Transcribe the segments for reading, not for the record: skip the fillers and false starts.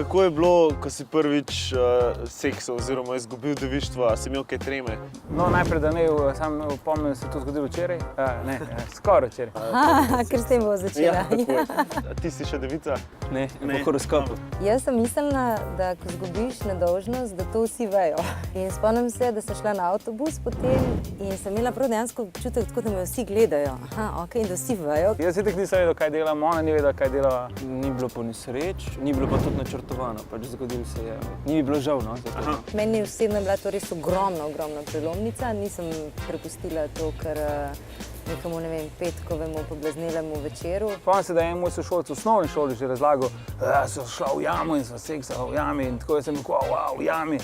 Kako je bilo, ko si prvič seksal oziroma izgubil devištvo? Si imel kaj treme? No, najprej, da ne pomnim, da se je to zgodilo včeraj. Ne, skoraj včeraj. Ker s tem bo začela. A ti si še devica? Ne, po horoskopu. Jaz sem mislila, da ko izgubiš nedolžnost, da to vsi vejo. In spomnim se, da sem šla na avtobus potem in sem imela prav dejansko občutek, tako da me vsi gledajo. In da vsi vejo. Jaz itak nisem vedel, kaj delam, ona ni vedela, kaj delava. Ni bilo po nesreč, ni bilo pa tudi načrtovano, pač zgodilo se je. Ni mi bilo žal, no. Meni osebno je bila to res ogromna prelomnica. Nisem prepustila to, ker nekomu, ne vem, petkovemu poblaznelemu večeru. Spomnim se, da je en moj sošolec v osnovni šoli že razlagal, da so šla v jamo in so seksala v jami in tako sem rekel, wow, v jami.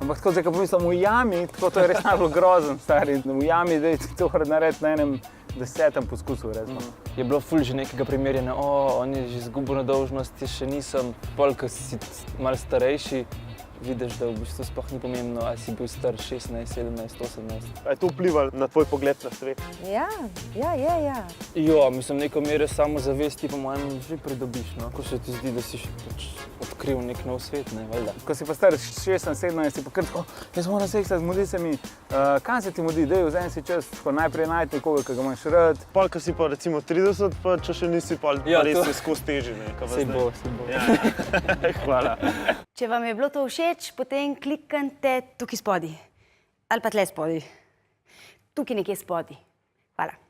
Ampak tako zdaj, ko pomislim v jami, tako to je res najbolj grozen, stari. V jami, da je to narediti na enem 10. poskusu, recimo. Je bilo ful že nekega primerjanja, on je že izgubil nedolžnost, jaz še nisem. Pol, ko si malo starejši, vidiš, da v bistvu sploh ni pomembno, ali si bil star 16, 17, 18. A je to vplivalo na tvoj pogled na svet? Ja. Jo, mislim, neko mere samozavesti po mojem že pridobiš, no. Ko se ti zdi, da si pač odkril nek nov svet, ne, valjda. Ko si pa star 16, 17, si pa kar tako, jaz moram seksati, zmudi se mi. Kam se ti mudi? Daj, vzemi si čas, najprej najti nekoga, ki ga imaš rad. Pol, ko si pa recimo 30, pa če še nisi, pa res je skozi teži, ne? Sej bo. Hvala. Če vam je bilo to všeč, potem kliknite tukaj spodaj. Ali pa tle spodaj. Tukaj nekje spodaj. Hvala.